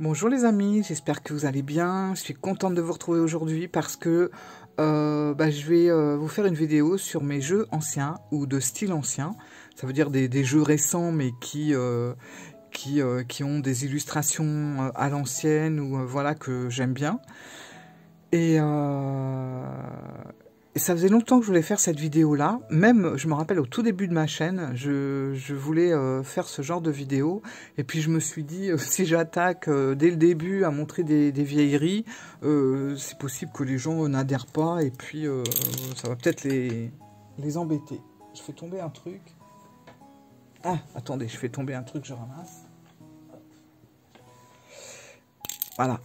Bonjour les amis, j'espère que vous allez bien. Je suis contente de vous retrouver aujourd'hui parce que je vais vous faire une vidéo sur mes jeux anciens ou de style ancien. Ça veut dire des jeux récents mais qui ont des illustrations à l'ancienne ou voilà que j'aime bien. Et ça faisait longtemps que je voulais faire cette vidéo-là. Même, je me rappelle, au tout début de ma chaîne, je voulais faire ce genre de vidéo. Et puis je me suis dit, si j'attaque dès le début à montrer des vieilleries, c'est possible que les gens n'adhèrent pas. Et puis, ça va peut-être les embêter. Je fais tomber un truc. Ah, attendez, je fais tomber un truc, je ramasse. Voilà.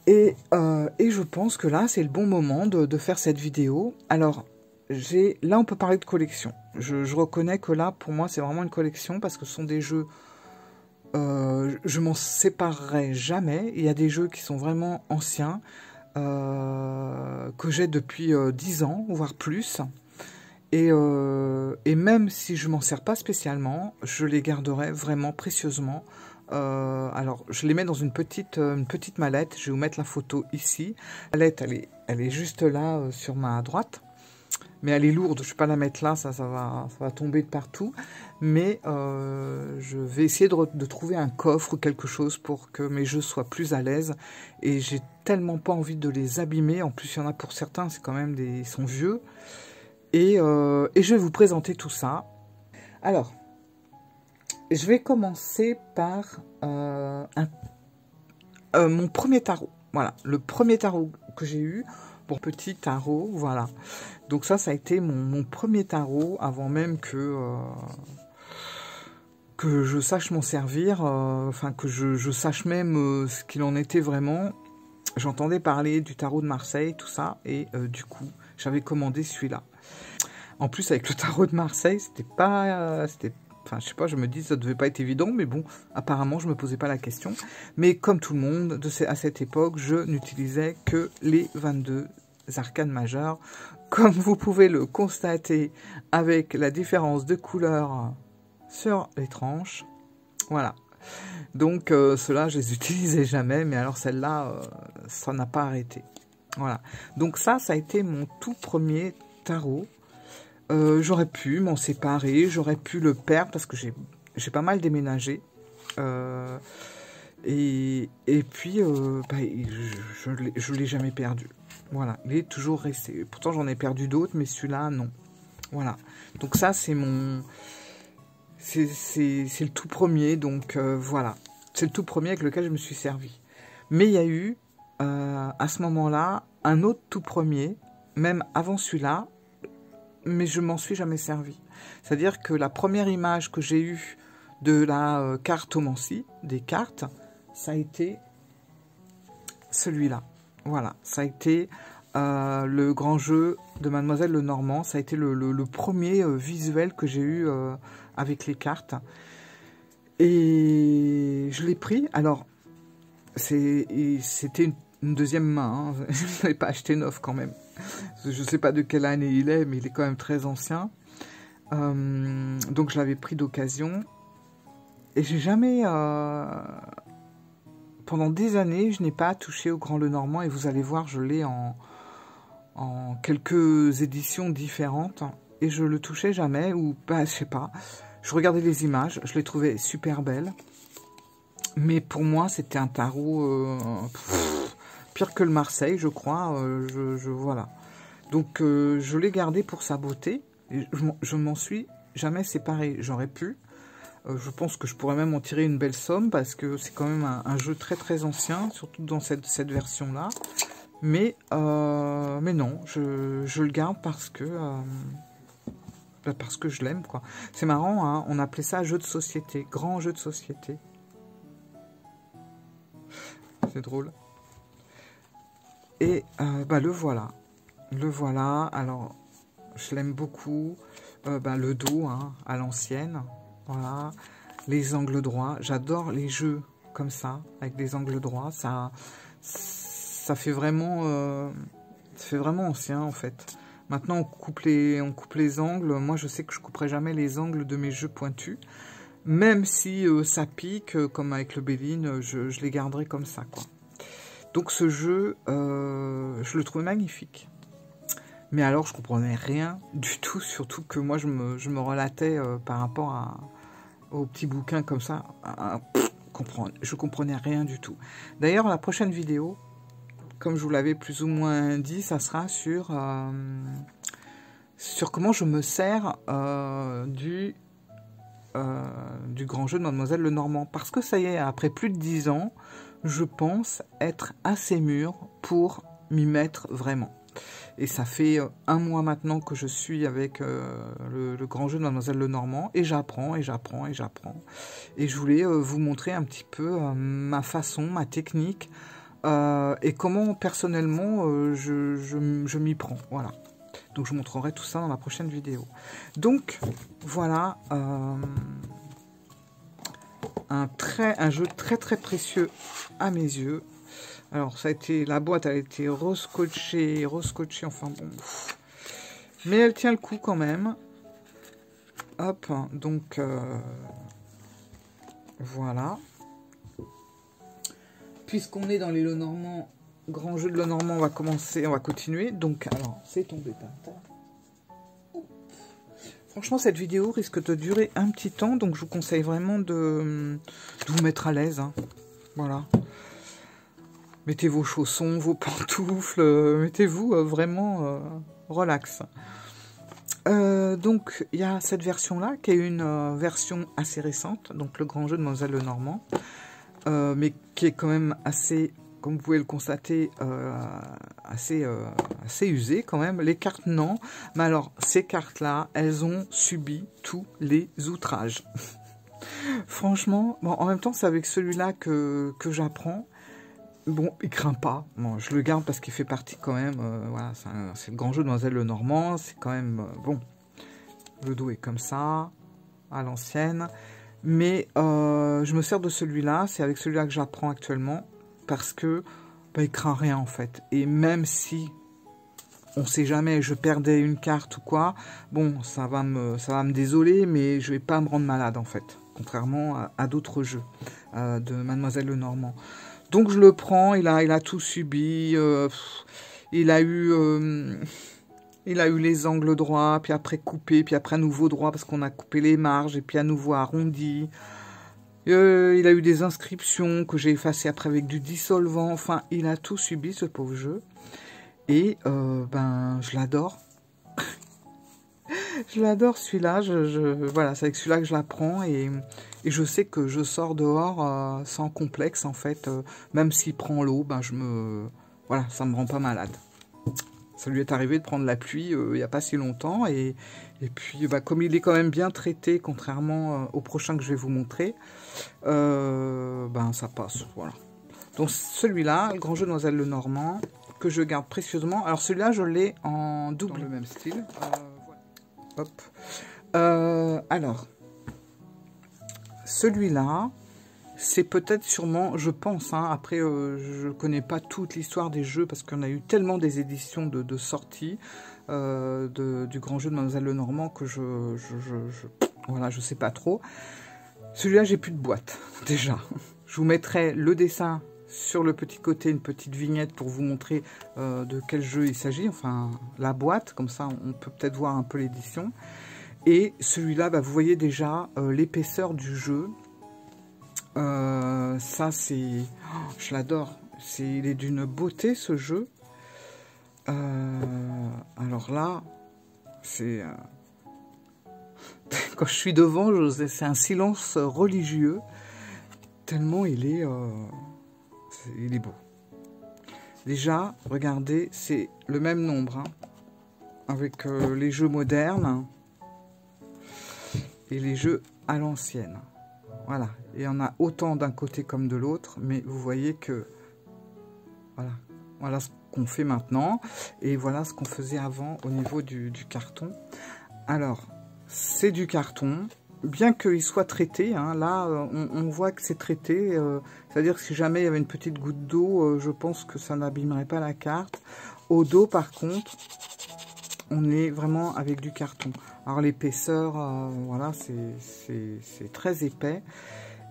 Et je pense que là, c'est le bon moment de faire cette vidéo. Alors, là, on peut parler de collection. Je reconnais que là, pour moi, c'est vraiment une collection parce que ce sont des jeux... je m'en séparerai jamais. Il y a des jeux qui sont vraiment anciens, que j'ai depuis 10 ans, voire plus. Et même si je m'en sers pas spécialement, je les garderai vraiment précieusement. Alors, je les mets dans une petite mallette. Je vais vous mettre la photo ici. La mallette, elle est juste là sur ma droite. Mais elle est lourde. Je ne vais pas la mettre là. Ça va tomber de partout. Mais je vais essayer de trouver un coffre ou quelque chose pour que mes jeux soient plus à l'aise. Et j'ai tellement pas envie de les abîmer. En plus, il y en a pour certains, c'est quand même ils sont vieux. Et je vais vous présenter tout ça. Alors... je vais commencer par mon premier tarot. Voilà, le premier tarot que j'ai eu. Bon, petit tarot, voilà. Donc ça a été mon premier tarot avant même que je sache m'en servir. Enfin, que je sache même ce qu'il en était vraiment. J'entendais parler du tarot de Marseille, tout ça. Et du coup, j'avais commandé celui-là. En plus, avec le tarot de Marseille, enfin, je sais pas, je me dis ça devait pas être évident, mais bon, apparemment, je me posais pas la question. Mais comme tout le monde, à cette époque, je n'utilisais que les 22 arcanes majeures, comme vous pouvez le constater avec la différence de couleur sur les tranches. Voilà. Donc, ceux-là, je les utilisais jamais, mais alors celle-là, ça n'a pas arrêté. Voilà. Donc ça a été mon tout premier tarot. J'aurais pu m'en séparer, j'aurais pu le perdre parce que j'ai pas mal déménagé. Et puis, je l'ai jamais perdu. Voilà, il est toujours resté. Pourtant, j'en ai perdu d'autres, mais celui-là, non. Voilà. Donc ça, c'est c'est le tout premier, donc voilà. C'est le tout premier avec lequel je me suis servi. Mais il y a eu, à ce moment-là, un autre tout premier, même avant celui-là, mais je m'en suis jamais servi. C'est-à-dire que la première image que j'ai eue de la cartomancie, des cartes, ça a été celui-là. Voilà, ça a été le grand jeu de Mademoiselle Lenormand. Ça a été le premier visuel que j'ai eu avec les cartes. Et je l'ai pris. Alors, c'était une deuxième main. Hein. Je ne l'avais pas acheté neuf quand même. Je ne sais pas de quelle année il est, mais il est quand même très ancien. Donc je l'avais pris d'occasion. Et j'ai jamais... pendant des années, je n'ai pas touché au Grand Lenormand. Et vous allez voir, je l'ai en quelques éditions différentes. Et je le touchais jamais. Ou pas, je sais pas. Je regardais les images. Je les trouvais super belles. Mais pour moi, c'était un tarot... pire que le Marseille, je crois. Voilà. Donc, je l'ai gardé pour sa beauté. Et je m'en suis jamais séparé. J'aurais pu. Je pense que je pourrais même en tirer une belle somme parce que c'est quand même un jeu très très ancien, surtout dans cette version-là. Mais non, je le garde parce que je l'aime, quoi. C'est marrant, hein, on appelait ça jeu de société, grand jeu de société. C'est drôle. Et le voilà. Le voilà. Alors, je l'aime beaucoup. Le dos, hein, à l'ancienne. Voilà. Les angles droits. J'adore les jeux comme ça, avec des angles droits. Ça fait vraiment ancien, en fait. Maintenant, on coupe les angles. Moi, je sais que je couperai jamais les angles de mes jeux pointus. Même si ça pique, comme avec le Béline, je les garderai comme ça, quoi. Donc ce jeu, je le trouvais magnifique. Mais alors, je comprenais rien du tout, surtout que moi, je me relatais par rapport aux petits bouquins comme ça. Je comprenais rien du tout. D'ailleurs, la prochaine vidéo, comme je vous l'avais plus ou moins dit, ça sera sur comment je me sers du grand jeu de Mademoiselle Lenormand. Parce que ça y est, après plus de 10 ans, je pense être assez mûr pour m'y mettre vraiment. Et ça fait 1 mois maintenant que je suis avec le grand jeu de Mademoiselle Lenormand, et j'apprends, et j'apprends, et j'apprends. Et je voulais vous montrer un petit peu ma façon, ma technique, et comment personnellement je m'y prends. Voilà. Donc je vous montrerai tout ça dans la prochaine vidéo. Donc voilà un jeu très très précieux à mes yeux. Alors ça a été, la boîte elle a été rescotchée, enfin bon. Mais elle tient le coup quand même. Hop, donc voilà. Puisqu'on est dans les Lenormand, grand jeu de Lenormand, on va continuer. Donc alors, c'est tombé par terre. Franchement, cette vidéo risque de durer un petit temps, donc je vous conseille vraiment de vous mettre à l'aise. Hein. Voilà. Mettez vos chaussons, vos pantoufles, mettez-vous vraiment relax. Donc, il y a cette version-là, qui est une version assez récente, donc le grand jeu de Mademoiselle Lenormand, mais qui est quand même assez, comme vous pouvez le constater, assez usé quand même. Les cartes, non. Mais alors, ces cartes-là, elles ont subi tous les outrages. Franchement, bon, en même temps, c'est avec celui-là que j'apprends. Bon, il craint pas. Bon, je le garde parce qu'il fait partie quand même. Voilà, c'est le grand jeu de Mademoiselle Lenormand. C'est quand même bon. Le dos est comme ça, à l'ancienne. Mais je me sers de celui-là. C'est avec celui-là que j'apprends actuellement parce que il craint rien en fait. Et même si on sait jamais, je perdais une carte ou quoi, bon, ça va me désoler, mais je vais pas me rendre malade en fait, contrairement à d'autres jeux de Mademoiselle Lenormand. Donc je le prends, il a tout subi, il a eu les angles droits, puis après coupé, puis après à nouveau droit parce qu'on a coupé les marges, et puis à nouveau arrondi. Il a eu des inscriptions que j'ai effacées après avec du dissolvant, enfin il a tout subi ce pauvre jeu. Et je l'adore. Je l'adore celui-là, voilà, c'est avec celui-là que je la prends et je sais que je sors dehors sans complexe en fait, même s'il prend l'eau, voilà, ça me rend pas malade. Ça lui est arrivé de prendre la pluie il n'y a pas si longtemps et puis comme il est quand même bien traité, contrairement au prochain que je vais vous montrer, ça passe, voilà. Donc celui-là, le grand jeu de Mademoiselle Lenormand, que je garde précieusement. Alors celui-là, je l'ai en double, dans le même style. Hop. Alors, celui-là, c'est peut-être sûrement, je pense, hein, après, je ne connais pas toute l'histoire des jeux, parce qu'on a eu tellement des éditions de sortie du grand jeu de Mademoiselle Lenormand que voilà, je sais pas trop. Celui-là, j'ai plus de boîte, déjà. Je vous mettrai le dessin sur le petit côté, une petite vignette pour vous montrer de quel jeu il s'agit, enfin la boîte, comme ça on peut peut-être voir un peu l'édition. Et celui-là, vous voyez déjà l'épaisseur du jeu. Ça c'est... Oh, je l'adore. Il est d'une beauté ce jeu. Alors là, c'est... Quand je suis devant, c'est un silence religieux. Tellement il est beau. Déjà, regardez, c'est le même nombre, hein, avec les jeux modernes et les jeux à l'ancienne. Voilà, et il y en a autant d'un côté comme de l'autre, mais vous voyez que voilà ce qu'on fait maintenant, et voilà ce qu'on faisait avant au niveau du carton. Alors, c'est du carton. Bien qu'il soit traité, hein, là, on voit que c'est traité. C'est-à-dire que si jamais il y avait une petite goutte d'eau, je pense que ça n'abîmerait pas la carte. Au dos, par contre, on est vraiment avec du carton. Alors l'épaisseur, voilà, c'est très épais.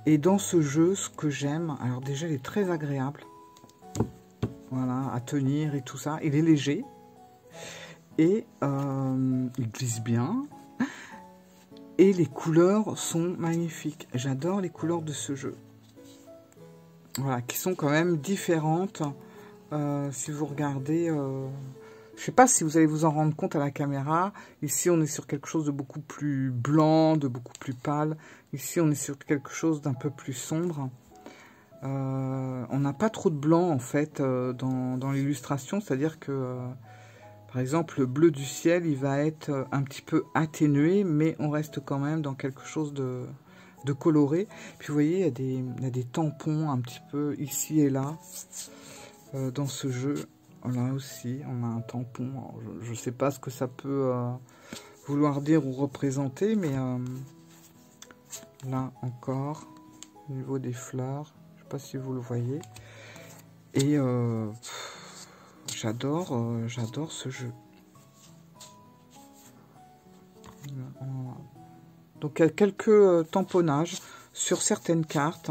Et dans ce jeu, ce que j'aime, alors déjà, il est très agréable. Voilà, à tenir et tout ça. Il est léger. Et il glisse bien. Et les couleurs sont magnifiques. J'adore les couleurs de ce jeu. Voilà, qui sont quand même différentes. Si vous regardez... je ne sais pas si vous allez vous en rendre compte à la caméra. Ici, on est sur quelque chose de beaucoup plus blanc, de beaucoup plus pâle. Ici, on est sur quelque chose d'un peu plus sombre. On n'a pas trop de blanc, en fait, dans l'illustration. C'est-à-dire que, par exemple, le bleu du ciel, il va être un petit peu atténué, mais on reste quand même dans quelque chose de coloré. Puis, vous voyez, il y a des tampons un petit peu ici et là dans ce jeu. Là aussi, on a un tampon. Alors, je ne sais pas ce que ça peut vouloir dire ou représenter, mais là encore, au niveau des fleurs, je ne sais pas si vous le voyez. Et j'adore ce jeu. Donc, il y a quelques tamponnages sur certaines cartes.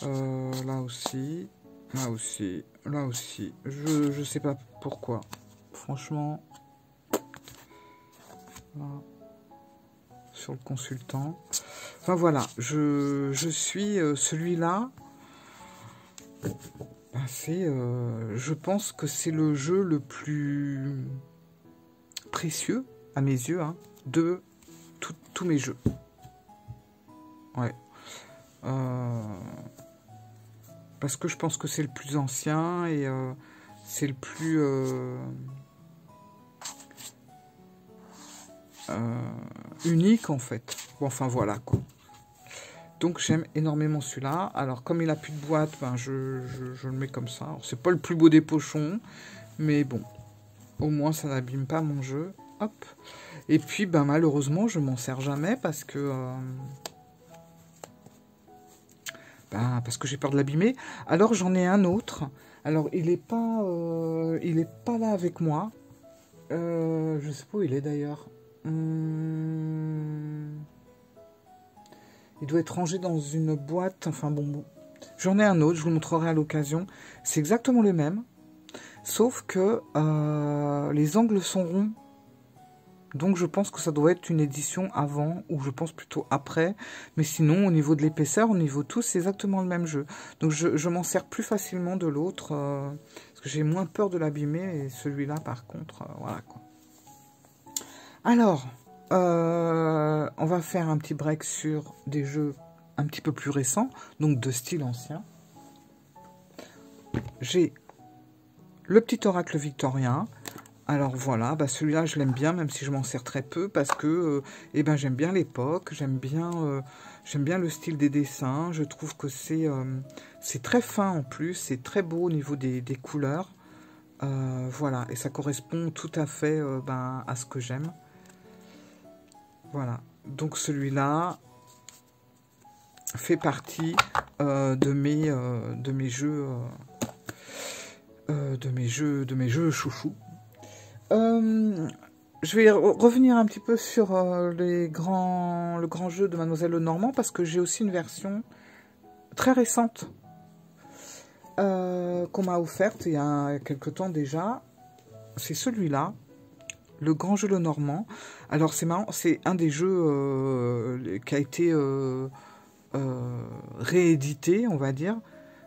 Là aussi. Là aussi, là aussi, je sais pas pourquoi, franchement, là, sur le consultant, enfin voilà, je suis celui-là, je pense que c'est le jeu le plus précieux, à mes yeux, hein, de tous mes jeux, ouais, parce que je pense que c'est le plus ancien et c'est le plus unique en fait. Bon, enfin voilà quoi. Donc j'aime énormément celui-là. Alors comme il a plus de boîte, ben, je le mets comme ça. C'est pas le plus beau des pochons, mais bon, au moins ça n'abîme pas mon jeu. Hop. Et puis ben malheureusement je m'en sers jamais parce que j'ai peur de l'abîmer. Alors j'en ai un autre. Alors il est pas là avec moi. Je sais pas où il est d'ailleurs. Il doit être rangé dans une boîte. Enfin bon. J'en ai un autre. Je vous le montrerai à l'occasion. C'est exactement le même, sauf que les angles sont ronds. Donc je pense que ça doit être une édition avant, ou je pense plutôt après. Mais sinon, au niveau de l'épaisseur, au niveau de tout, c'est exactement le même jeu. Donc je m'en sers plus facilement de l'autre, parce que j'ai moins peur de l'abîmer. Et celui-là, par contre, voilà quoi. Alors, on va faire un petit break sur des jeux un petit peu plus récents, donc de style ancien. J'ai le petit oracle victorien. Alors voilà, bah celui-là je l'aime bien, même si je m'en sers très peu, parce que j'aime bien l'époque, j'aime bien le style des dessins, je trouve que c'est très fin en plus, c'est très beau au niveau des couleurs, voilà, et ça correspond tout à fait à ce que j'aime. Voilà, donc celui-là fait partie de mes jeux chouchous. Je vais revenir un petit peu sur le grand jeu de Mademoiselle Lenormand, parce que j'ai aussi une version très récente qu'on m'a offerte il y a quelque temps déjà. C'est celui-là, le grand jeu Lenormand. Alors c'est marrant, c'est un des jeux qui a été réédité, on va dire.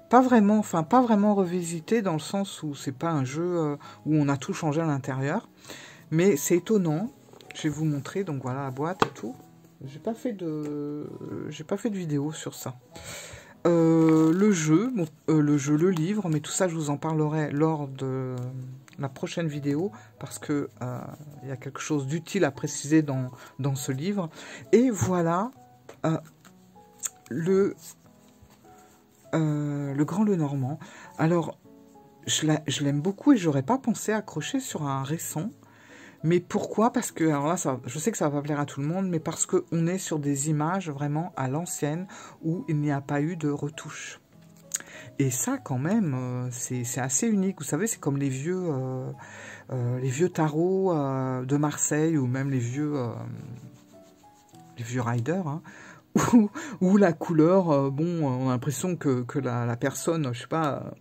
Pas vraiment revisité, dans le sens où c'est pas un jeu où on a tout changé à l'intérieur. Mais c'est étonnant. Je vais vous montrer, donc voilà la boîte et tout. J'ai pas fait de vidéo sur ça. Le jeu, le livre, mais tout ça je vous en parlerai lors de la prochaine vidéo, parce que il y a quelque chose d'utile à préciser dans ce livre. Et voilà le grand Lenormand. Alors, je l'aime beaucoup et j'aurais pas pensé accrocher sur un récent. Mais pourquoi? Parce que, alors là, je sais que ça va pas plaire à tout le monde, mais parce qu'on est sur des images vraiment à l'ancienne, où il n'y a pas eu de retouche. Et ça, quand même, c'est assez unique. Vous savez, c'est comme les vieux tarots de Marseille ou même les vieux riders, hein, où la couleur, bon, on a l'impression que la personne, je sais pas,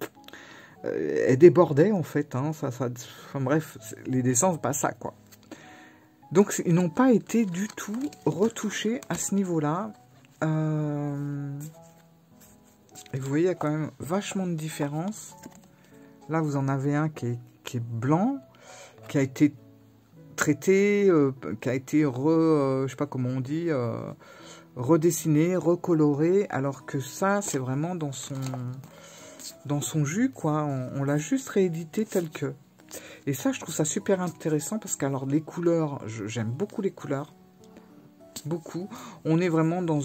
elle débordait en fait. Hein, enfin bref, les dessins, c'est pas ça, quoi. Donc, ils n'ont pas été du tout retouchés à ce niveau-là. Et vous voyez, il y a quand même vachement de différence. Là, vous en avez un qui est blanc, qui a été traité, qui a été je sais pas comment on dit, redessiné, recoloré, alors que ça, c'est vraiment dans son jus, quoi. On l'a juste réédité tel que. Et ça, je trouve ça super intéressant parce que, alors, les couleurs, j'aime beaucoup les couleurs. Beaucoup. On est vraiment dans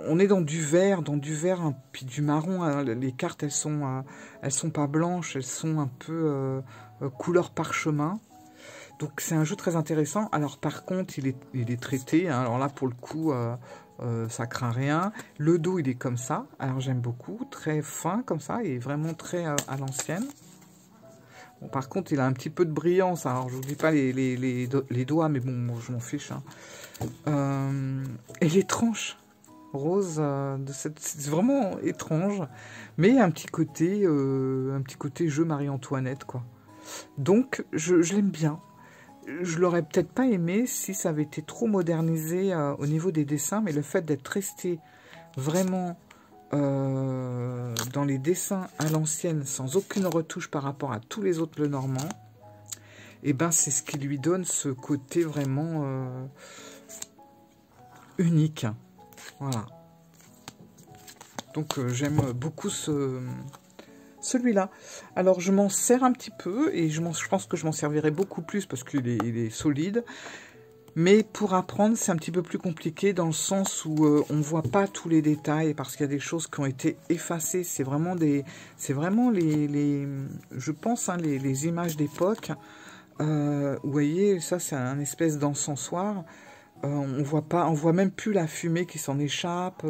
on est dans du vert, puis du marron. Hein. Les cartes, elles sont pas blanches, elles sont un peu couleur parchemin. Donc, c'est un jeu très intéressant. Alors, par contre, il est traité. Hein. Alors là, pour le coup, ça craint rien. Le dos, il est comme ça. Alors, j'aime beaucoup. Très fin, comme ça. Et vraiment très à l'ancienne. Bon, par contre, il a un petit peu de brillance. Alors, je vous dis pas les doigts, mais bon, je m'en fiche. Hein. Et les tranches roses, c'est vraiment étrange. Mais un petit côté jeu Marie-Antoinette, quoi. Donc, je l'aime bien. Je l'aurais peut-être pas aimé si ça avait été trop modernisé au niveau des dessins, mais le fait d'être resté vraiment dans les dessins à l'ancienne, sans aucune retouche par rapport à tous les autres Lenormand, et ben c'est ce qui lui donne ce côté vraiment unique. Voilà. Donc j'aime beaucoup celui-là. Alors je m'en sers un petit peu et je pense que je m'en servirai beaucoup plus parce qu'il est solide. Mais pour apprendre, c'est un petit peu plus compliqué dans le sens où on ne voit pas tous les détails parce qu'il y a des choses qui ont été effacées. C'est vraiment je pense, hein, les images d'époque. Vous voyez, ça c'est un espèce d'encensoir. On voit même plus la fumée qui s'en échappe.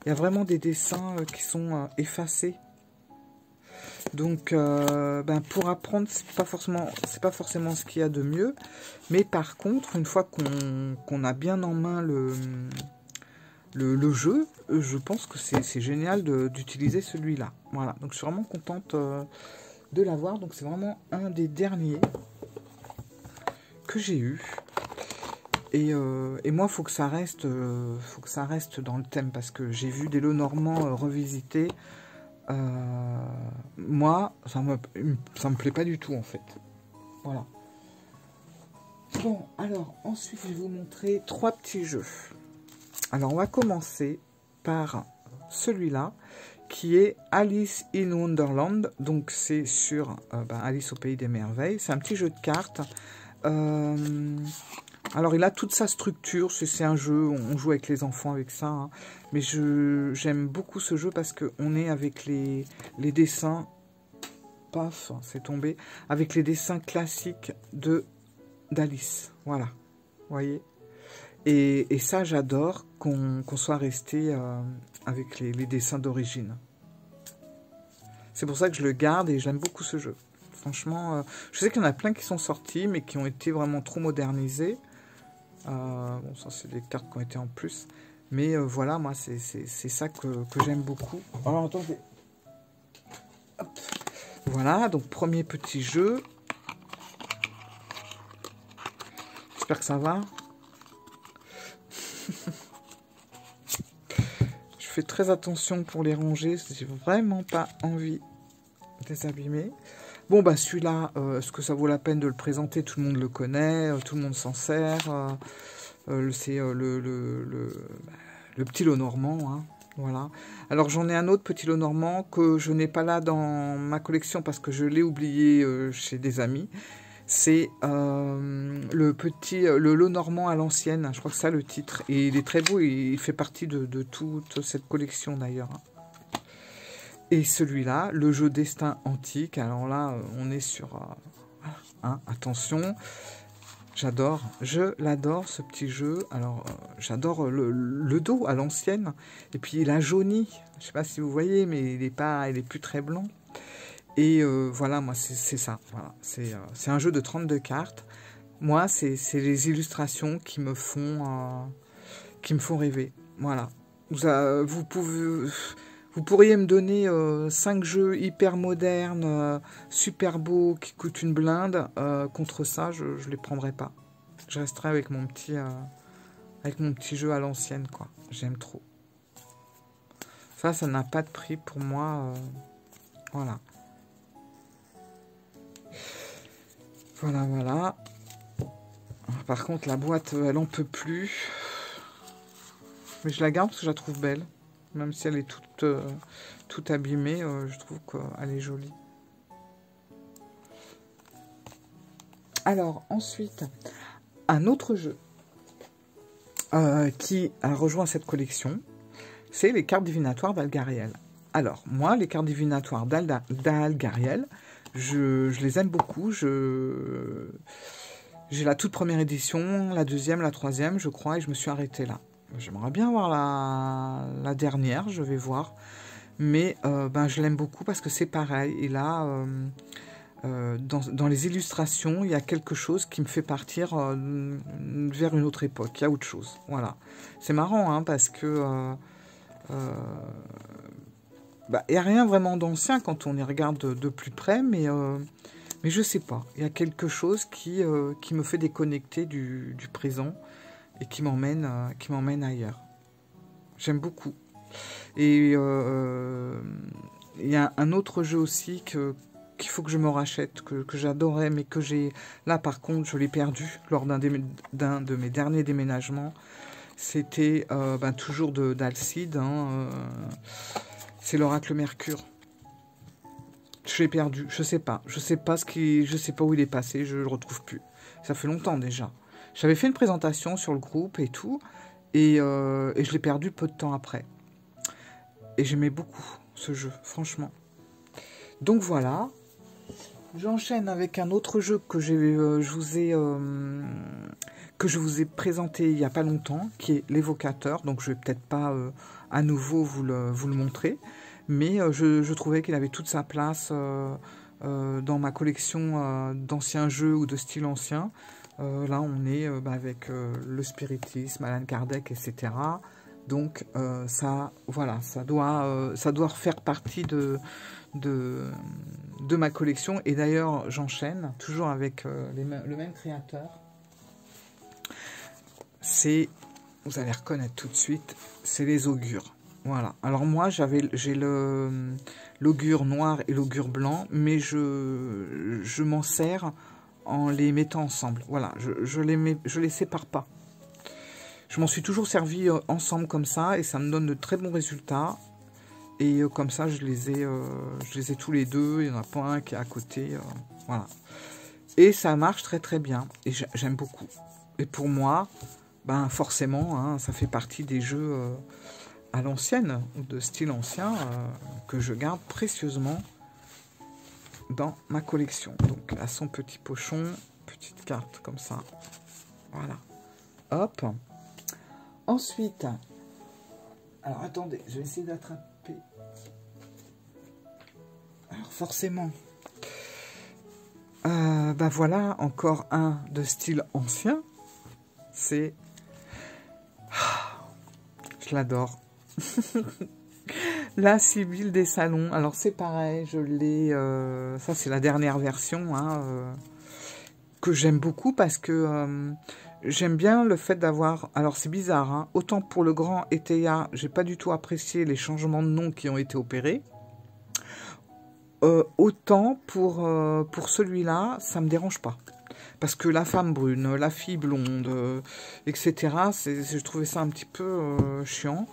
Il y a vraiment des dessins qui sont effacés. Donc, pour apprendre, c'est pas forcément ce qu'il y a de mieux. Mais par contre, une fois qu'on a bien en main le jeu, je pense que c'est génial d'utiliser celui-là. Voilà. Donc, je suis vraiment contente de l'avoir. Donc, c'est vraiment un des derniers que j'ai eu. Et moi, faut que ça reste dans le thème parce que j'ai vu des Lenormand revisités. Moi, ça me plaît pas du tout en fait. Voilà. Bon, alors ensuite je vais vous montrer 3 petits jeux. Alors on va commencer par celui-là qui est Alice in Wonderland. Donc c'est sur Alice au pays des merveilles. C'est un petit jeu de cartes. Alors, il a toute sa structure, c'est un jeu, on joue avec les enfants avec ça, hein. Mais j'aime beaucoup ce jeu parce qu'on est avec les dessins, paf, c'est tombé, avec les dessins classiques d'Alice, voilà, vous voyez. Et ça, j'adore qu'on soit resté avec les dessins d'origine. C'est pour ça que je le garde et j'aime beaucoup ce jeu. Franchement, je sais qu'il y en a plein qui sont sortis, mais qui ont été vraiment trop modernisés. Bon, ça c'est des cartes qui ont été en plus. Mais voilà, moi c'est ça que j'aime beaucoup. Alors attendez. Hop. Voilà, donc premier petit jeu. J'espère que ça va. Je fais très attention pour les ranger. J'ai vraiment pas envie de les abîmer. Bon, bah celui-là, est-ce que ça vaut la peine de le présenter? Tout le monde le connaît, tout le monde s'en sert. C'est le petit Lenormand, hein, voilà. Alors j'en ai un autre petit Lenormand que je n'ai pas là dans ma collection parce que je l'ai oublié chez des amis. C'est le Lenormand à l'ancienne, je crois que c'est ça le titre. Et il est très beau, et il fait partie de toute cette collection d'ailleurs. Et celui-là, le jeu Destin Antique. Alors là, on est sur... hein, attention, J'adore, je l'adore ce petit jeu. Alors, j'adore le dos à l'ancienne. Et puis, il a jauni. Je sais pas si vous voyez, mais il est plus très blanc. Et voilà, moi, c'est ça. Voilà. C'est un jeu de 32 cartes. Moi, c'est les illustrations qui me font rêver. Voilà. Vous pourriez me donner 5 jeux hyper modernes, super beaux, qui coûtent une blinde. Contre ça, je ne les prendrais pas. Je resterai avec mon petit jeu à l'ancienne, quoi. J'aime trop. Ça n'a pas de prix pour moi. Voilà. Voilà. Par contre, la boîte, elle en peut plus. Mais je la garde parce que je la trouve belle. Même si elle est toute abîmée, je trouve qu'elle est jolie. Alors, ensuite, un autre jeu qui a rejoint cette collection, c'est les cartes divinatoires d'Algariel. Alors, moi, les cartes divinatoires d'Algariel, je les aime beaucoup. J'ai la toute première édition, la deuxième, la troisième, je crois, et je me suis arrêtée là. J'aimerais bien avoir la dernière, je vais voir. Mais je l'aime beaucoup parce que c'est pareil. Et là, dans les illustrations, il y a quelque chose qui me fait partir vers une autre époque. Il y a autre chose. Voilà. C'est marrant, hein, parce que il n'y a rien vraiment d'ancien quand on y regarde de plus près, mais je sais pas. Il y a quelque chose qui me fait déconnecter du présent et qui m'emmène ailleurs. J'aime beaucoup. Et il y a un autre jeu aussi qu'il faut que je me rachète, que j'adorais, mais que j'ai... Là, par contre, je l'ai perdu lors d'un de mes derniers déménagements. C'était toujours d'Alcide. Hein, c'est l'Oracle Mercure. Je l'ai perdu, je sais pas. Je sais pas où il est passé, je le retrouve plus. Ça fait longtemps déjà. J'avais fait une présentation sur le groupe et tout, et je l'ai perdu peu de temps après. Et j'aimais beaucoup ce jeu, franchement. Donc voilà. J'enchaîne avec un autre jeu que je vous ai présenté il n'y a pas longtemps, qui est l'Évocateur. Donc je vais peut-être pas à nouveau vous le montrer, mais je trouvais qu'il avait toute sa place dans ma collection d'anciens jeux ou de style ancien. Là, on est avec le spiritisme, Allan Kardec, etc. Donc, ça doit faire partie de ma collection. Et d'ailleurs, j'enchaîne, toujours avec le même créateur. Vous allez reconnaître tout de suite, c'est les augures. Voilà. Alors moi, j'ai l'augure noir et l'augure blanc, mais je m'en sers en les mettant ensemble. Voilà, je les sépare pas. Je m'en suis toujours servi ensemble comme ça, et ça me donne de très bons résultats. Et comme ça, je les ai tous les deux. Il n'y en a pas un qui est à côté. Voilà. Et ça marche très très bien. Et j'aime beaucoup. Et pour moi, forcément, hein, ça fait partie des jeux à l'ancienne, de style ancien, que je garde précieusement dans ma collection. Donc, à son petit pochon, petite carte comme ça. Voilà. Hop. Ensuite, alors attendez, je vais essayer d'attraper. Alors forcément, voilà, encore un de style ancien. C'est... Je l'adore. La Sibylle des Salons. Alors c'est pareil, je l'ai... ça c'est la dernière version, hein, que j'aime beaucoup parce que... j'aime bien le fait d'avoir... Alors, c'est bizarre, hein, autant pour le grand Eteia, j'ai pas du tout apprécié les changements de nom qui ont été opérés. Autant pour celui-là, ça me dérange pas. Parce que la femme brune, la fille blonde, etc., je trouvais ça un petit peu chiant.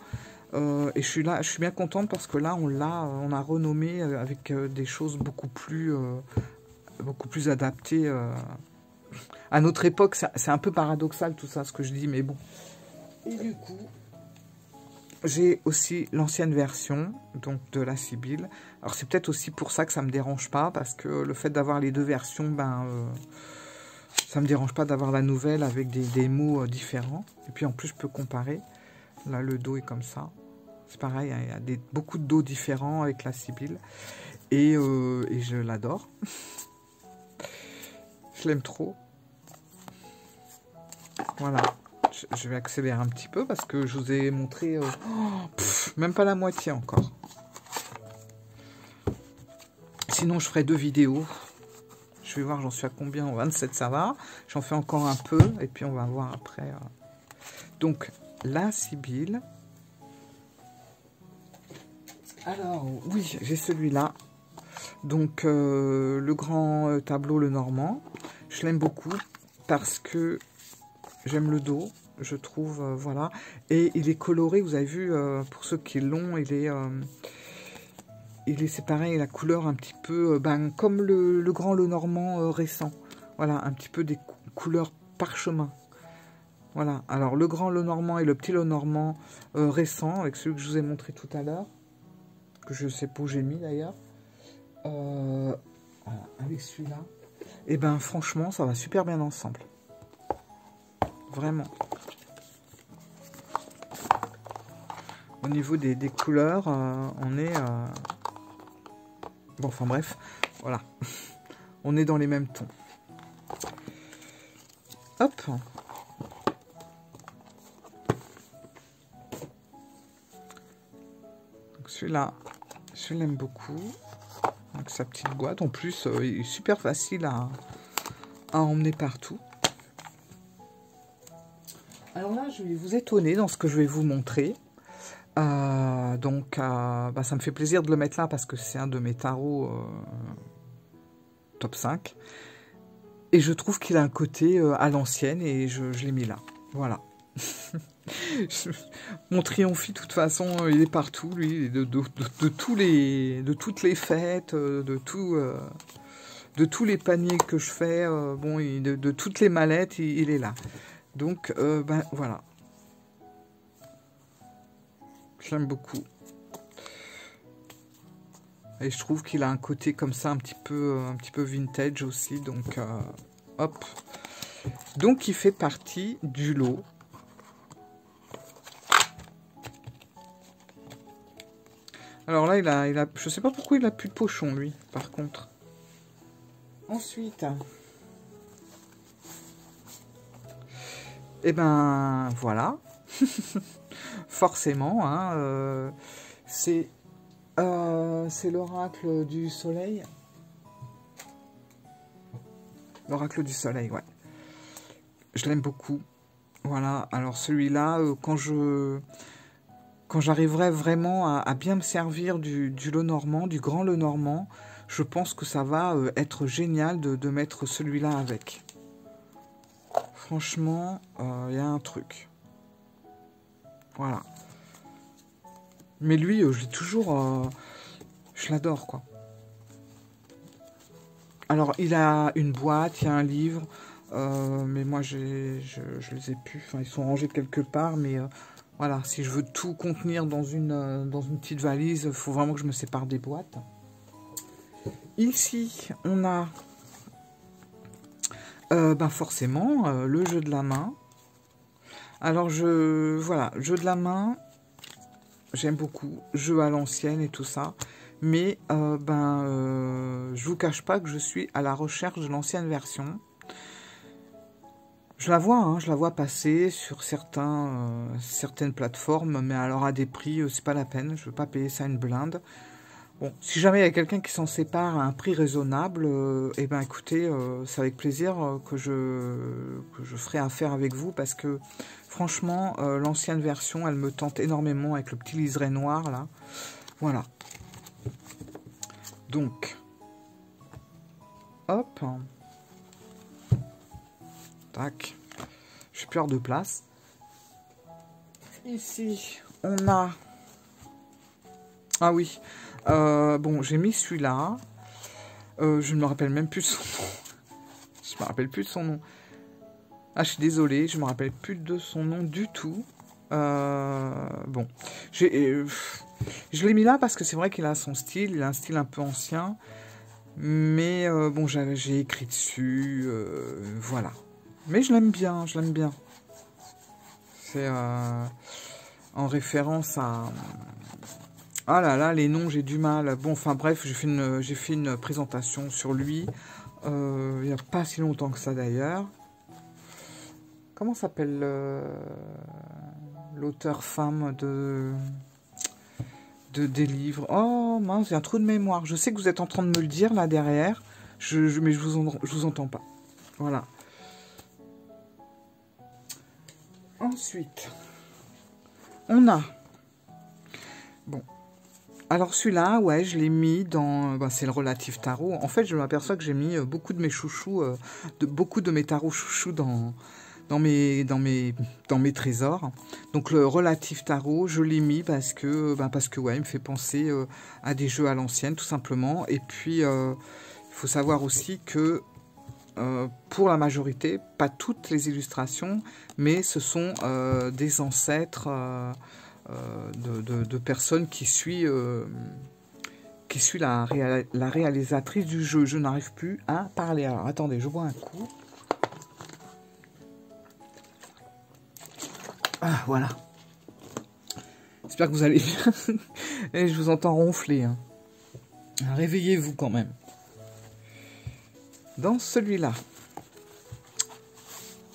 Et je suis bien contente parce que là, on a renommé avec des choses beaucoup plus adaptées... à notre époque, c'est un peu paradoxal tout ça, ce que je dis, mais bon. Et du coup, j'ai aussi l'ancienne version, donc de la Sibylle. Alors c'est peut-être aussi pour ça que ça me dérange pas, parce que le fait d'avoir les deux versions, Ça me dérange pas d'avoir la nouvelle avec des mots différents. Et puis en plus, je peux comparer. Là, le dos est comme ça. C'est pareil, hein, il y a beaucoup de dos différents avec la Sibylle. Et je l'adore. Je l'aime trop. Voilà. Je vais accélérer un petit peu parce que je vous ai montré même pas la moitié encore. Sinon, je ferai 2 vidéos. Je vais voir, j'en suis à combien? En 27, ça va. J'en fais encore un peu. Et puis, on va voir après. Donc, la Sibylle. Alors, oui, j'ai celui-là. Donc, le grand tableau, le Normand. Je l'aime beaucoup parce que j'aime le dos, je trouve, voilà. Et il est coloré, vous avez vu, pour ceux qui l'ont, c'est pareil, la couleur un petit peu, comme le grand Le Normand récent. Voilà, un petit peu des couleurs parchemin. Voilà, alors le grand Le Normand et le petit Le Normand récent, avec celui que je vous ai montré tout à l'heure, que je sais pas où j'ai mis d'ailleurs, voilà, avec celui-là, et ben franchement, ça va super bien ensemble. Vraiment. Au niveau des couleurs, on est... Bon, enfin bref, voilà. On est dans les mêmes tons. Hop. Celui-là, je l'aime beaucoup. Avec sa petite boîte. En plus, il est super facile à emmener partout. Alors là, je vais vous étonner dans ce que je vais vous montrer. Ça me fait plaisir de le mettre là parce que c'est un de mes tarots top 5. Et je trouve qu'il a un côté à l'ancienne et je l'ai mis là. Voilà. Mon Triomphi, de toute façon, il est partout, lui, de toutes les fêtes, de tous les paniers que je fais, de toutes les mallettes, il est là. Donc, voilà. J'aime beaucoup. Et je trouve qu'il a un côté comme ça, un petit peu vintage aussi. Donc, hop. Donc, il fait partie du lot. Alors là, il a, je sais pas pourquoi il a plus de pochon, lui, par contre. Ensuite, et ben voilà. Forcément, hein, c'est l'oracle du soleil. L'oracle du soleil, ouais. Je l'aime beaucoup. Voilà, alors celui-là, quand j'arriverai vraiment à bien me servir du Le Normand, du grand Le Normand, je pense que ça va être génial de mettre celui-là avec. Franchement, il y a un truc. Voilà. Mais lui, je l'ai toujours... je l'adore, quoi. Alors, il a une boîte, il y a un livre, mais moi, je les ai plus. Enfin, ils sont rangés quelque part, mais... voilà, si je veux tout contenir dans une petite valise, il faut vraiment que je me sépare des boîtes. Ici, on a forcément le jeu de la main. Alors, voilà, jeu de la main, j'aime beaucoup. Jeu à l'ancienne et tout ça. Mais, je vous cache pas que je suis à la recherche de l'ancienne version. Je la vois, hein, je la vois passer sur certaines plateformes, mais alors à des prix, c'est pas la peine, je veux pas payer ça une blinde. Bon, si jamais il y a quelqu'un qui s'en sépare à un prix raisonnable, eh ben écoutez, c'est avec plaisir que je ferai affaire avec vous, parce que franchement, l'ancienne version, elle me tente énormément avec le petit liseré noir, là. Voilà. Donc, hop. Tac. Je suis plus hors de place. Ici, on a... Ah oui. Bon, j'ai mis celui-là. Je ne me rappelle même plus de son nom. Je me rappelle plus de son nom. Ah, je suis désolée. Je me rappelle plus de son nom du tout. Bon. Je l'ai mis là parce que c'est vrai qu'il a son style. Il a un style un peu ancien. Mais bon, j'ai écrit dessus, voilà. Mais je l'aime bien, je l'aime bien. C'est en référence à... Ah là là, les noms, j'ai du mal. Bon, enfin bref, j'ai fait une présentation sur lui. Il n'y a pas si longtemps que ça d'ailleurs. Comment s'appelle l'auteur femme des livres? Oh mince, j'ai un trou de mémoire. Je sais que vous êtes en train de me le dire là derrière, mais je vous entends pas. Voilà. Ensuite, on a... Bon. Alors celui-là, ouais, je l'ai mis dans... Bah, c'est le relatif tarot. En fait, je m'aperçois que j'ai mis beaucoup de mes chouchous, beaucoup de mes tarots chouchous dans mes trésors. Donc le relatif tarot, je l'ai mis parce que ouais, il me fait penser à des jeux à l'ancienne, tout simplement. Et puis, il faut savoir aussi que pour la majorité, pas toutes les illustrations, mais ce sont des ancêtres de personnes qui suivent la réalisatrice du jeu. Je n'arrive plus à parler. Alors attendez, je bois un coup. Ah, voilà. J'espère que vous allez bien. Et je vous entends ronfler. Hein. Réveillez-vous quand même. Dans celui-là,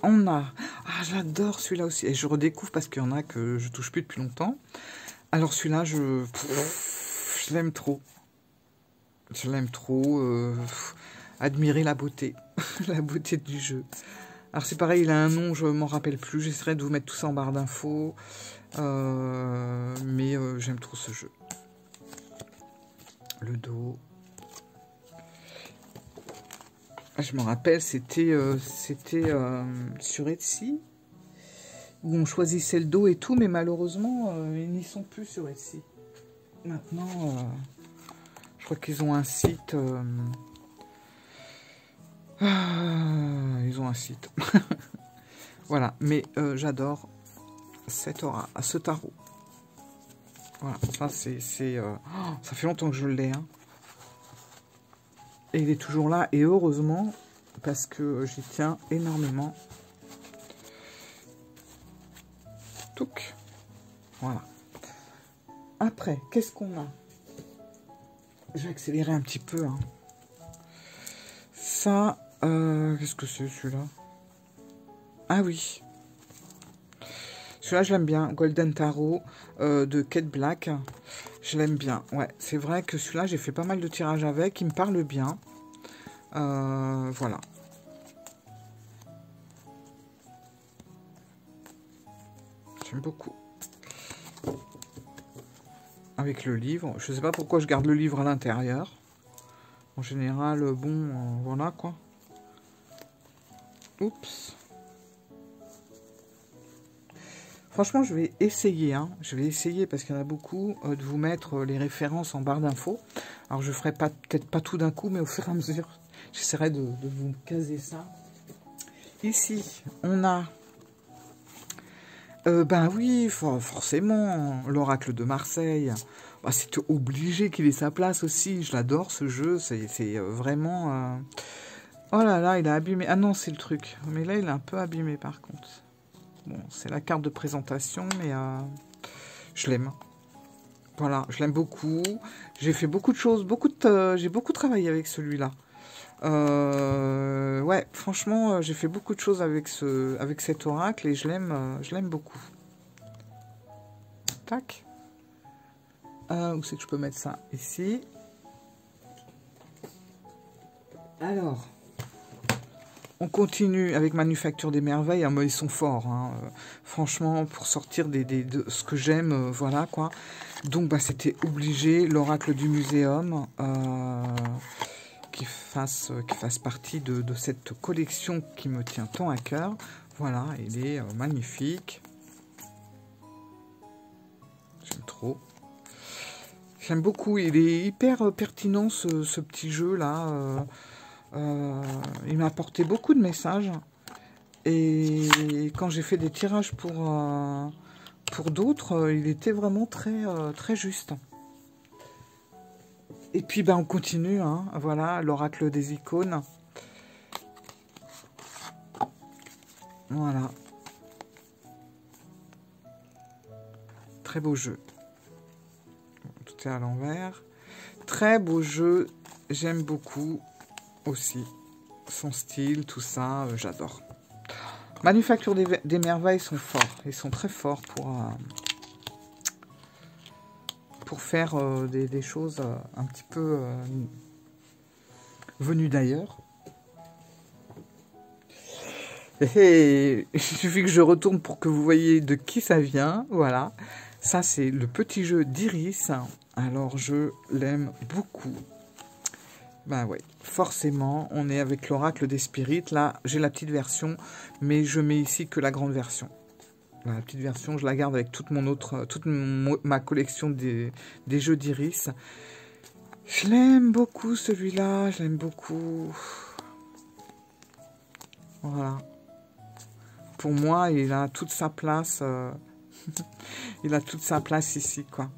on a... Ah, j'adore celui-là aussi. Et je redécouvre parce qu'il y en a que je touche plus depuis longtemps. Alors celui-là, je l'aime trop. Je l'aime trop. Admirer la beauté. La beauté du jeu. Alors c'est pareil, il a un nom, je m'en rappelle plus. J'essaierai de vous mettre tout ça en barre d'infos. Mais j'aime trop ce jeu. Le dos. Ah, je me rappelle, c'était sur Etsy. Où on choisissait le dos et tout, mais malheureusement, ils n'y sont plus sur Etsy. Maintenant, je crois qu'ils ont un site... ils ont un site. Voilà, mais j'adore cette aura, ce tarot. Voilà, ça c'est... ça fait longtemps que je l'ai. Hein. Et il est toujours là, et heureusement, parce que j'y tiens énormément. Touc. Voilà. Après, qu'est-ce qu'on a? Je vais accélérer un petit peu. Hein. Ça, qu'est-ce que c'est celui-là? Ah oui. Celui-là, je l'aime bien. Golden Tarot de Kate Black. Je l'aime bien. Ouais, c'est vrai que celui-là, j'ai fait pas mal de tirages avec. Il me parle bien. Voilà. J'aime beaucoup. Avec le livre. Je sais pas pourquoi je garde le livre à l'intérieur. En général, bon, voilà quoi. Oups. Franchement, je vais essayer. Hein. Je vais essayer parce qu'il y en a beaucoup de vous mettre les références en barre d'infos. Alors, je ferai peut-être pas tout d'un coup, mais au fur et à mesure, j'essaierai de vous caser ça. Ici, on a... ben oui, forcément, l'Oracle de Marseille. Bah, c'est obligé qu'il ait sa place aussi. Je l'adore ce jeu. C'est vraiment... Oh là là, il a abîmé. Ah non, c'est le truc. Mais là, il est un peu abîmé par contre. Bon, c'est la carte de présentation, mais je l'aime. Voilà, je l'aime beaucoup. J'ai fait beaucoup de choses, j'ai beaucoup travaillé avec celui-là. Ouais, franchement, j'ai fait beaucoup de choses avec cet oracle et je l'aime beaucoup. Tac. Où c'est que je peux mettre ça? Ici. Alors, on continue avec Manufacture des Merveilles. Ils sont forts, hein. Franchement, pour sortir de ce que j'aime, voilà quoi. Donc, bah, c'était obligé. L'oracle du muséum. Qui fasse partie de cette collection qui me tient tant à cœur. Voilà, il est magnifique. J'aime trop. J'aime beaucoup, il est hyper pertinent ce petit jeu là. Il m'a apporté beaucoup de messages. Et quand j'ai fait des tirages pour d'autres, il était vraiment très juste. Et puis, ben, on continue, hein. Voilà, l'oracle des icônes. Voilà. Très beau jeu. Tout est à l'envers. Très beau jeu. J'aime beaucoup aussi son style, tout ça. J'adore. Manufacture des merveilles sont forts. Ils sont très forts pour faire des choses un petit peu venues d'ailleurs. Et il suffit que je retourne pour que vous voyez de qui ça vient. Voilà. Ça, c'est le petit jeu d'Iris. Alors, je l'aime beaucoup. Ben ouais, forcément, on est avec l'oracle des spirites. Là, j'ai la petite version, mais je mets ici que la grande version. La petite version, je la garde avec toute ma collection des jeux d'Iris. Je l'aime beaucoup, celui-là. Je l'aime beaucoup. Voilà. Pour moi, il a toute sa place. Il a toute sa place ici, quoi.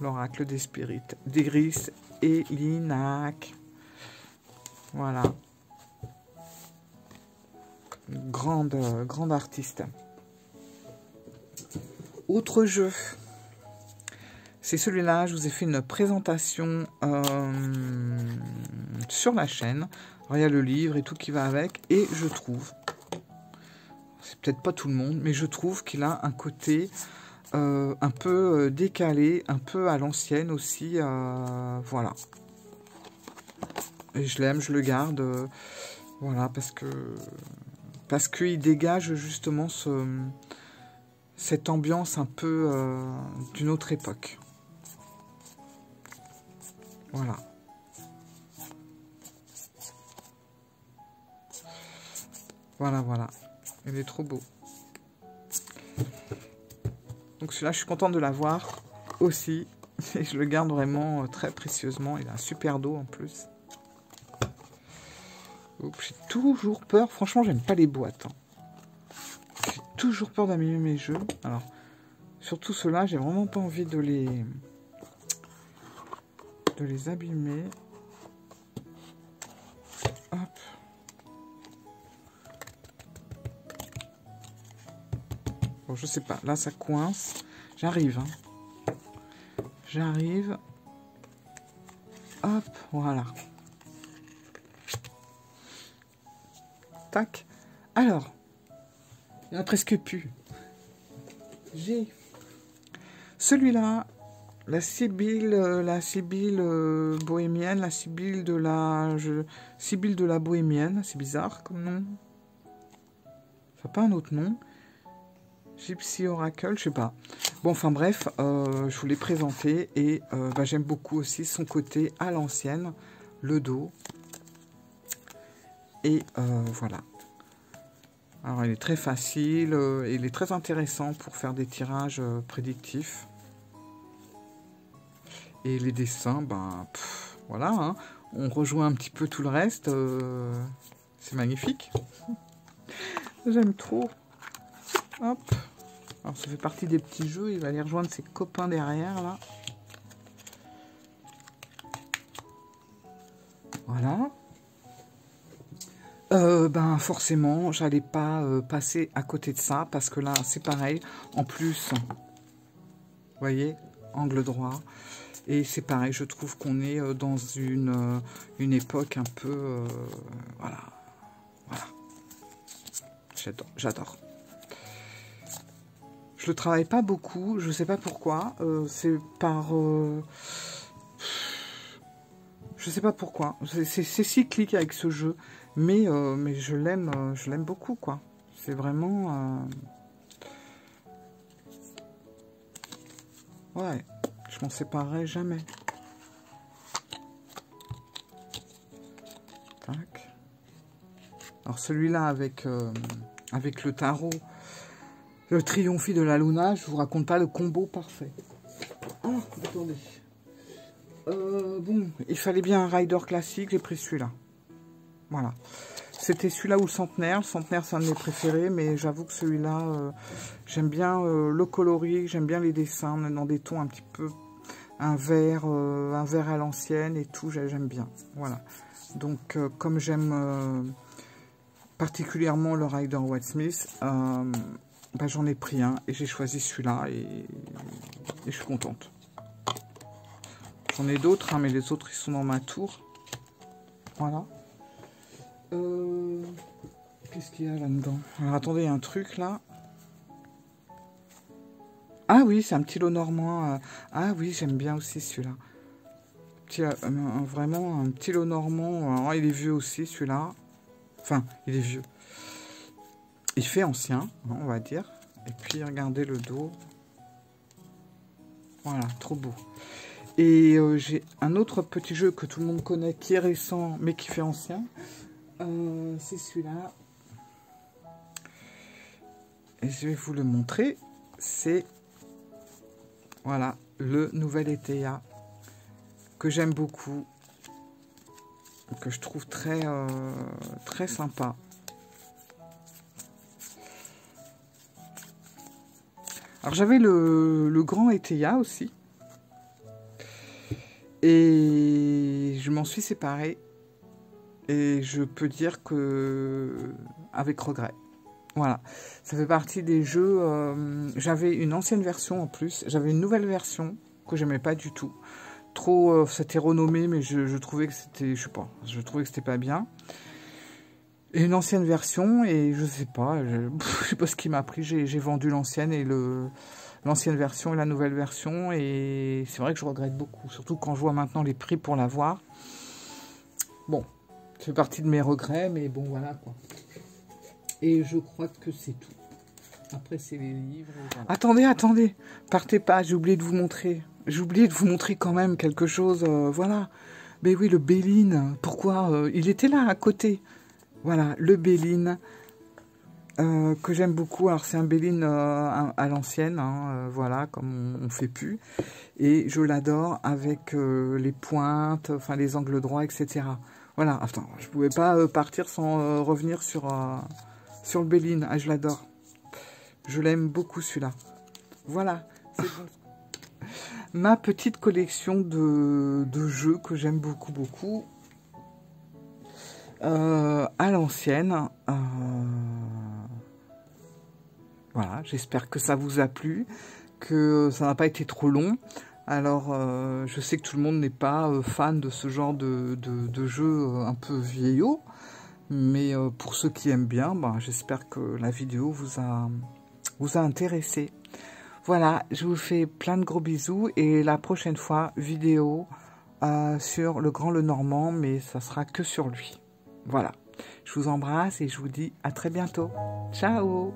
L'oracle des spirites. d'Iris et Linac. Voilà. Grande artiste. Autre jeu. C'est celui-là. Je vous ai fait une présentation sur la chaîne. Alors, il y a le livre et tout qui va avec. Et je trouve, c'est peut-être pas tout le monde, mais je trouve qu'il a un côté un peu décalé, un peu à l'ancienne aussi. Voilà. Et je l'aime, je le garde. Voilà, parce qu'il dégage justement cette ambiance un peu d'une autre époque. Voilà. Voilà, voilà. Il est trop beau. Donc celui-là, je suis contente de l'avoir aussi. Et je le garde vraiment très précieusement. Il a un super dos en plus. J'ai toujours peur. Franchement, j'aime pas les boîtes. Hein. J'ai toujours peur d'abîmer mes jeux. Alors, surtout ceux-là, j'ai vraiment pas envie de les abîmer. Hop. Bon, je sais pas. Là, ça coince. J'arrive. Hein. J'arrive. Hop, voilà. Tac. Alors, il n'y en a presque plus. J'ai celui-là, la Sibylle bohémienne, la Sibylle de la bohémienne. C'est bizarre comme nom. Ça n'a pas un autre nom. Gypsy Oracle, je sais pas. Bon, enfin bref, je vous l'ai présenté et j'aime beaucoup aussi son côté à l'ancienne, le dos. Et voilà. Alors, il est très facile, il est très intéressant pour faire des tirages prédictifs. Et les dessins, voilà, hein, on rejoint un petit peu tout le reste. C'est magnifique. J'aime trop. Hop. Alors, ça fait partie des petits jeux. Il va aller rejoindre ses copains derrière, là. Voilà. Forcément, j'allais pas passer à côté de ça, parce que là, c'est pareil. En plus, vous voyez, angle droit. Et c'est pareil, je trouve qu'on est dans une époque un peu... voilà. Voilà. J'adore. Je le travaille pas beaucoup, je sais pas pourquoi. C'est par... je sais pas pourquoi. C'est cyclique avec ce jeu. Mais je l'aime beaucoup, quoi. C'est vraiment... ouais, je m'en séparerai jamais. Tac. Alors celui-là avec le tarot, le Triomphe de la Luna, je vous raconte pas le combo parfait. Ah, attendez. Bon, il fallait bien un rider classique, j'ai pris celui-là. Voilà. C'était celui-là ou le centenaire. Le centenaire, c'est un de mes préférés, mais j'avoue que celui-là, j'aime bien le coloris, j'aime bien les dessins, on est dans des tons un petit peu un vert à l'ancienne et tout, j'aime bien. Voilà. Donc, comme j'aime particulièrement le Rider Waite Smith, bah, j'en ai pris un et j'ai choisi celui-là et je suis contente. J'en ai d'autres, hein, mais les autres, ils sont dans ma tour. Voilà. Qu'est-ce qu'il y a là-dedans? Alors, attendez, il y a un truc, là. Ah oui, c'est un petit lot normand. Ah oui, j'aime bien aussi celui-là. Vraiment un petit lot normand. Alors, il est vieux aussi, celui-là. Enfin, il est vieux. Il fait ancien, hein, on va dire. Et puis, regardez le dos. Voilà, trop beau. Et j'ai un autre petit jeu que tout le monde connaît, qui est récent, mais qui fait ancien. C'est celui-là. Et je vais vous le montrer. C'est, voilà, le nouvel ETA, que j'aime beaucoup, que je trouve très, très sympa. Alors, j'avais le grand ETA aussi. Et je m'en suis séparée. Et je peux dire que avec regret. Voilà. Ça fait partie des jeux. J'avais une ancienne version en plus. J'avais une nouvelle version que j'aimais pas du tout. Trop, c'était renommé, mais je trouvais que c'était, je sais pas, je trouvais que c'était pas bien. Et une ancienne version, et je sais pas, je sais pas ce qui m'a pris. J'ai vendu l'ancienne et l'ancienne version et la nouvelle version, et c'est vrai que je regrette beaucoup, surtout quand je vois maintenant les prix pour l'avoir. Bon, ça fait partie de mes regrets, mais bon, voilà quoi. Et je crois que c'est tout. Après, c'est les livres. Voilà. Attendez, partez pas, j'ai oublié de vous montrer. J'ai oublié de vous montrer quand même quelque chose, voilà. Mais oui, le Béline, pourquoi il était là, à côté. Voilà, le Béline. Que j'aime beaucoup. Alors c'est un Béline à l'ancienne, hein, voilà, comme on fait plus. Et je l'adore avec les pointes, enfin les angles droits, etc. Voilà, attends, je pouvais pas partir sans revenir sur le Béline. Ah, je l'adore. Je l'aime beaucoup celui-là. Voilà, c'est bon. Ma petite collection de jeux que j'aime beaucoup, beaucoup. À l'ancienne. Voilà, j'espère que ça vous a plu, que ça n'a pas été trop long. Alors, je sais que tout le monde n'est pas fan de ce genre de jeu un peu vieillot, mais pour ceux qui aiment bien, bah, j'espère que la vidéo vous a intéressé. Voilà, je vous fais plein de gros bisous et la prochaine fois, vidéo sur le Grand Lenormand, mais ça sera que sur lui. Voilà, je vous embrasse et je vous dis à très bientôt. Ciao!